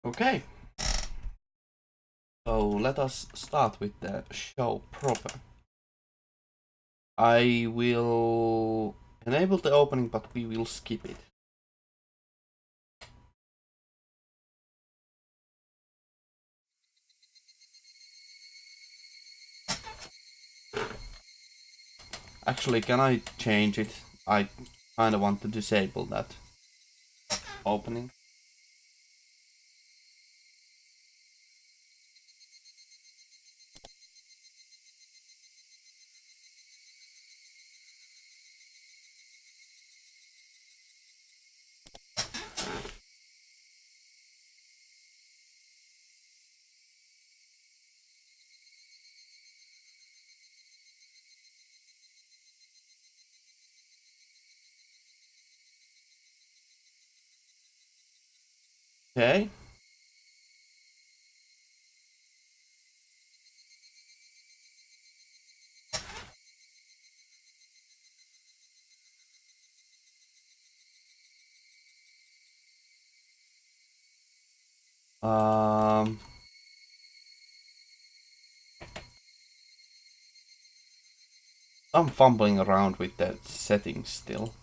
Okay, so let us start with the show proper. I will enable the opening, but we will skip it. Actually, can I change it? I kinda want to disable that opening. Okay. Um, I'm fumbling around with the settings still,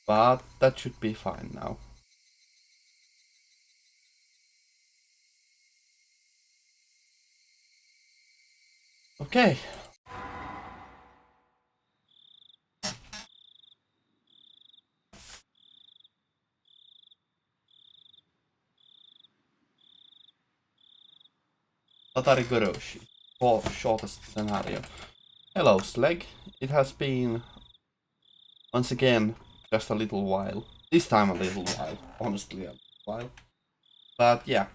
but that should be fine now. Okay. Higurashi, shortest scenario. Hello, Sleg. It has been, once again, just a little while. This time a little while. Honestly, a little while. But yeah.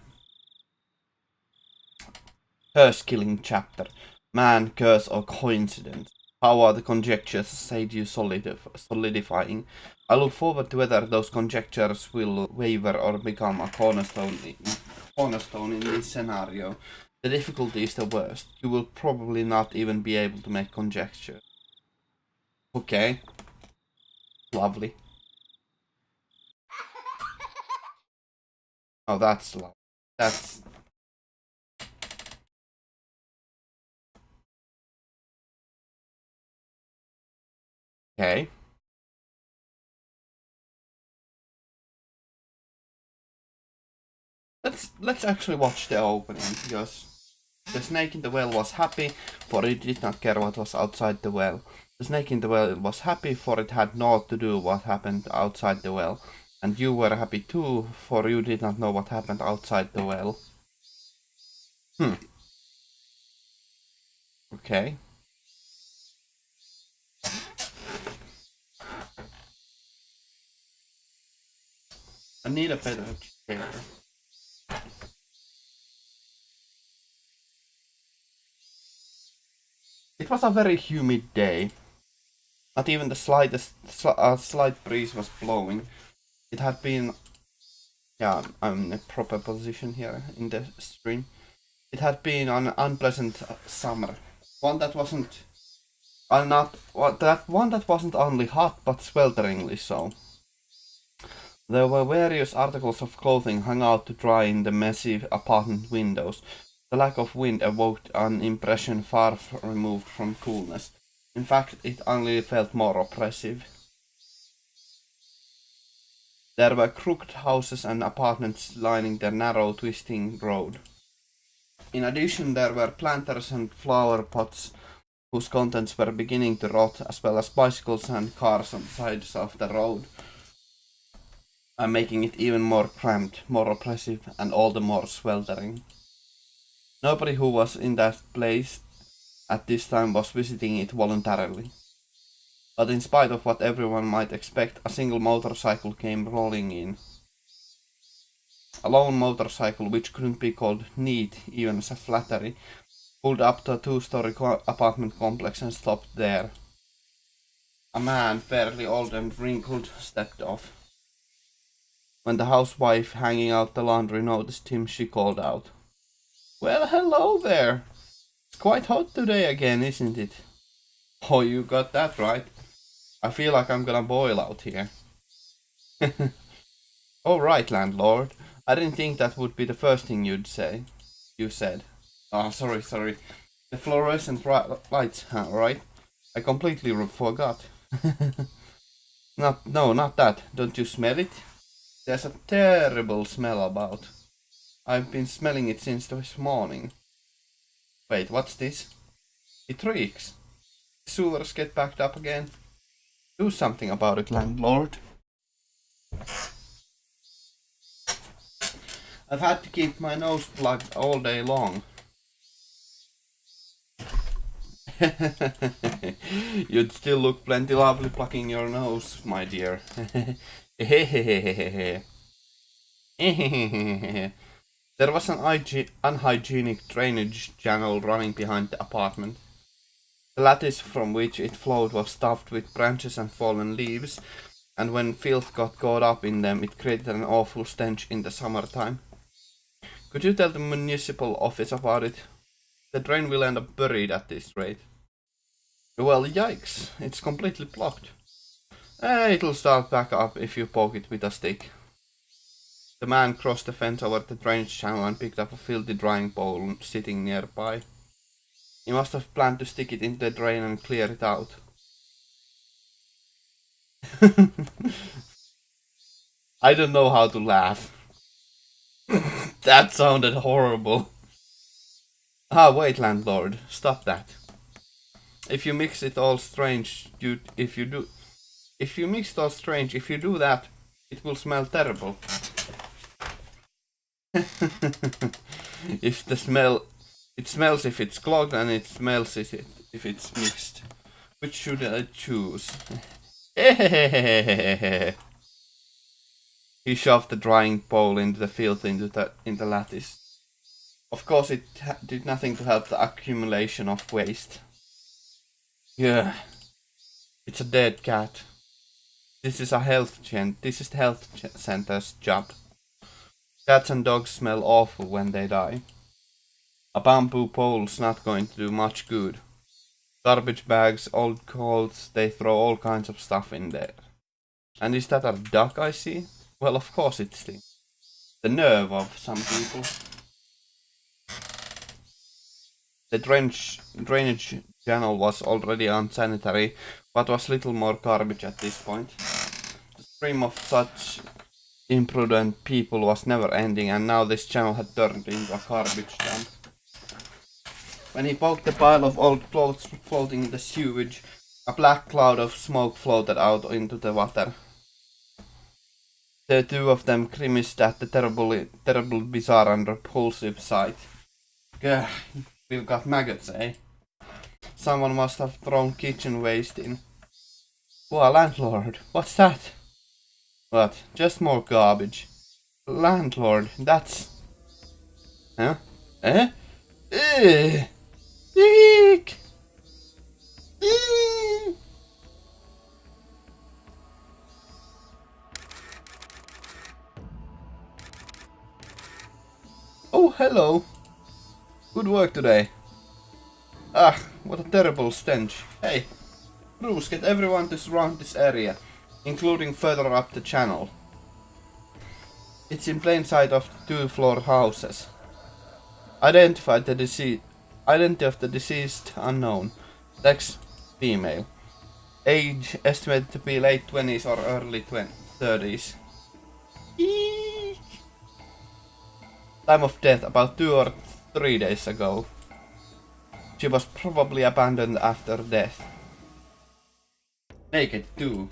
Curse killing chapter. Man, curse, or coincidence? How are the conjectures said you solidifying? I look forward to whether those conjectures will waver or become a cornerstone in this scenario. The difficulty is the worst. You will probably not even be able to make conjecture. Okay. Lovely. Oh, that's lovely. That's... Okay. Let's actually watch the opening, because the snake in the well was happy, for it did not care what was outside the well. The snake in the well was happy, for it had naught to do what happened outside the well. And you were happy too, for you did not know what happened outside the well. Okay. I need a better chair. It was a very humid day. Not even the slightest slight breeze was blowing. It had been... Yeah, I'm in a proper position here in the stream. It had been an unpleasant summer. One that wasn't... one that wasn't only hot, but swelteringly so. There were various articles of clothing hung out to dry in the messy apartment windows. The lack of wind evoked an impression far removed from coolness. In fact, it only felt more oppressive. There were crooked houses and apartments lining the narrow, twisting road. In addition, there were planters and flower pots whose contents were beginning to rot, as well as bicycles and cars on the sides of the road, and making it even more cramped, more oppressive, and all the more sweltering. Nobody who was in that place at this time was visiting it voluntarily. But in spite of what everyone might expect, a single motorcycle came rolling in. A lone motorcycle, which couldn't be called neat even as a flattery, pulled up to a two-story apartment complex and stopped there. A man, fairly old and wrinkled, stepped off. When the housewife hanging out the laundry noticed him, she called out, "Well, hello there! It's quite hot today again, isn't it?" "Oh, you got that right. I feel like I'm gonna boil out here." "Oh, right, landlord. I didn't think that would be the first thing you'd say. You said. Oh, sorry. The fluorescent lights, huh, right? I completely forgot. Not that. Don't you smell it? There's a terrible smell about. I've been smelling it since this morning. Wait, what's this? It reeks. Sewers get backed up again. Do something about it, landlord. I've had to keep my nose plugged all day long. You'd still look plenty lovely plugging your nose, my dear. There was an unhygienic drainage channel running behind the apartment. The lattice from which it flowed was stuffed with branches and fallen leaves, and when filth got caught up in them, it created an awful stench in the summertime. Could you tell the municipal office about it? The drain will end up buried at this rate. Well, yikes, it's completely blocked. It'll start back up if you poke it with a stick. The man crossed the fence over the drainage channel and picked up a filthy drying bowl sitting nearby. He must have planned to stick it into the drain and clear it out. I don't know how to laugh. That sounded horrible. Wait, landlord, stop that. If you mix it all strange, if you do that, it will smell terrible. It smells if it's clogged, and it smells if it's mixed. Which should I choose? He shoved the drying bowl into the filth in the lattice. Of course, it did nothing to help the accumulation of waste. Yeah, it's a dead cat. This is the health center's job. Cats and dogs smell awful when they die. A bamboo pole's not going to do much good. Garbage bags, old clothes, they throw all kinds of stuff in there. And is that a duck I see? Well, of course it's the nerve of some people. The drainage channel was already unsanitary, but was little more garbage at this point. The stream of such imprudent people was never ending, and now this channel had turned into a garbage dump. When he poked the pile of old clothes floating in the sewage, a black cloud of smoke floated out into the water. The two of them grimaced at the terrible, bizarre and repulsive sight. Gah, we've got maggots, eh? Someone must have thrown kitchen waste in. Whoa, landlord, what's that? What? Just more garbage. Landlord, that's... Huh? Eh? Ugh! Eek! Eek! Oh, hello. Good work today. What a terrible stench. Hey, Bruce, get everyone to surround this area, including further up the channel. It's in plain sight of 2-floor houses. Identify the deceased unknown. Sex, female. Age estimated to be late 20s or early 30s. Eek. Time of death about 2 or 3 days ago. She was probably abandoned after death. Naked too.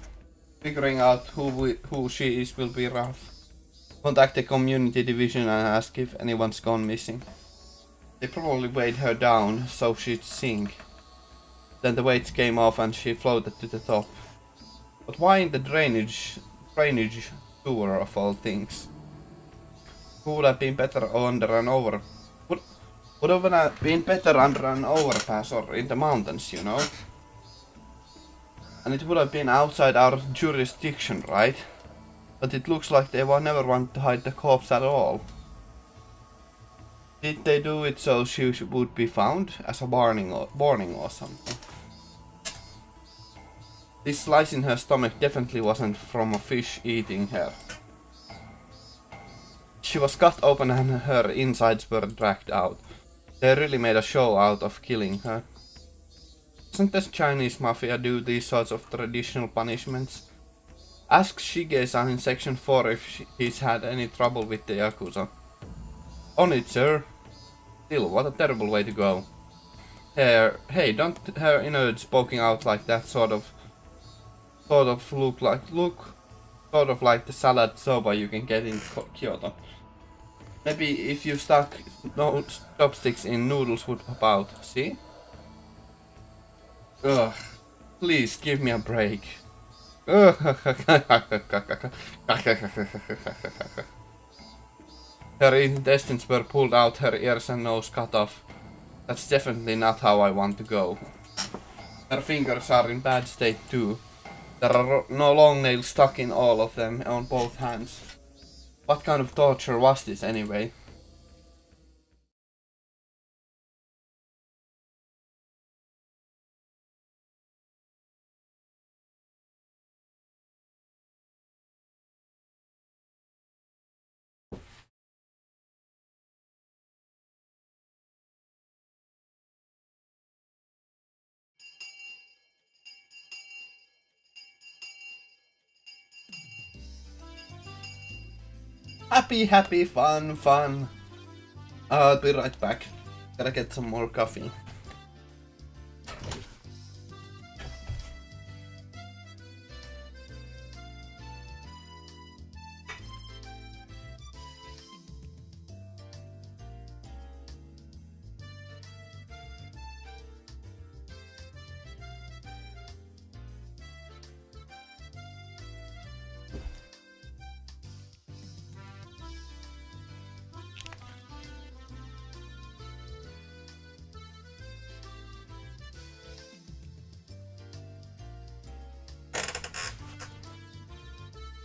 Figuring out who she is will be rough. Contact the community division and ask if anyone's gone missing. They probably weighed her down so she'd sink. Then the weights came off and she floated to the top. But why in the drainage sewer of all things? Who would have been better under an would have been better under an overpass or in the mountains, you know? And it would have been outside our jurisdiction, right? But it looks like they never want to hide the corpse at all. Did they do it so she would be found as a warning or something? This slice in her stomach definitely wasn't from a fish eating her. She was cut open and her insides were dragged out. They really made a show out of killing her. Doesn't the Chinese mafia do these sorts of traditional punishments? Ask Shige-san in section 4 if he's had any trouble with the Yakuza. On it, sir. Still, what a terrible way to go. Hey, don't her innards poking out like that sort of look sort of like the salad soba you can get in Kyoto. Maybe if you stuck no chopsticks in noodles would pop out, see? Ugh, please give me a break. Her intestines were pulled out, her ears and nose cut off. That's definitely not how I want to go. Her fingers are in bad state too. There are no long nails stuck in all of them on both hands. What kind of torture was this anyway? Happy, fun. I'll be right back. Gotta get some more coffee.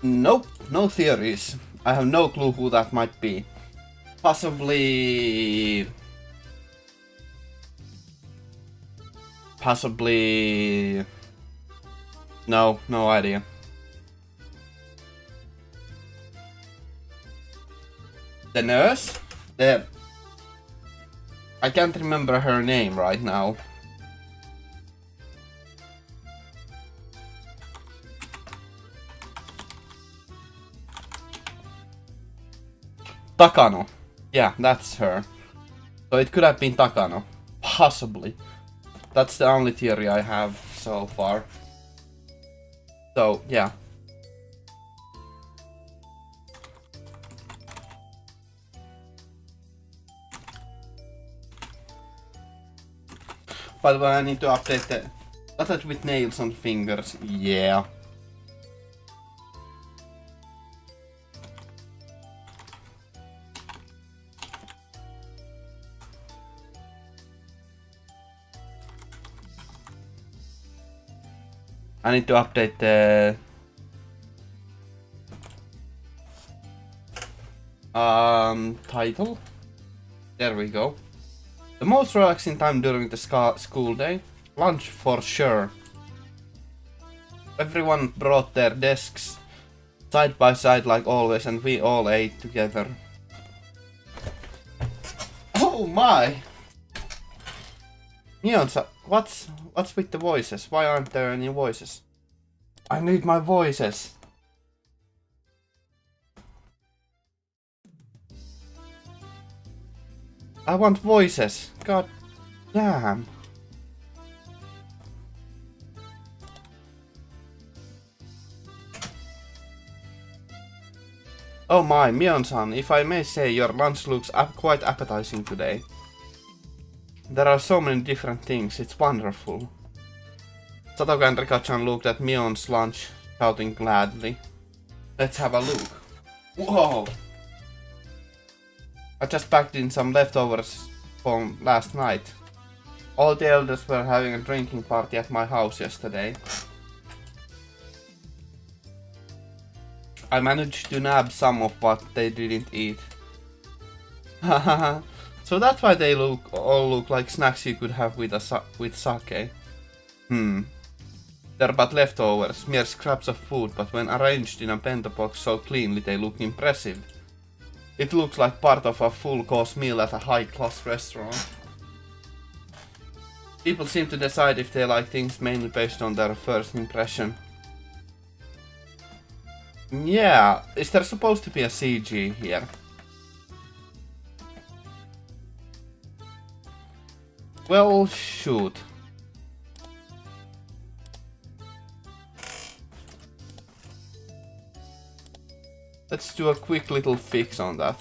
Nope, no theories. I have no clue who that might be. Possibly... No idea. The nurse? I can't remember her name right now. Takano. Yeah, that's her. So it could have been Takano. Possibly. That's the only theory I have so far. So, yeah. By the way, I need to update the... Not with nails on fingers. Yeah. I need to update the title. There we go. The most relaxing time during the school day. Lunch for sure. Everyone brought their desks side by side like always, and we all ate together. Oh my! Neon-san, what's with the voices? Why aren't there any voices? I need my voices. I want voices. God damn. Oh my, Mion-san, if I may say, your lunch looks quite appetizing today. There are so many different things, it's wonderful. Satoka and Rika-chan looked at Mion's lunch, shouting gladly. Let's have a look. Whoa! I just packed in some leftovers from last night. All the elders were having a drinking party at my house yesterday. I managed to nab some of what they didn't eat. Hahaha. So that's why they all look like snacks you could have with sake. They're but leftovers, mere scraps of food, but when arranged in a bento box so cleanly they look impressive. It looks like part of a full-course meal at a high-class restaurant. People seem to decide if they like things mainly based on their first impression. Yeah, is there supposed to be a CG here? Well, shoot. Let's do a quick little fix on that.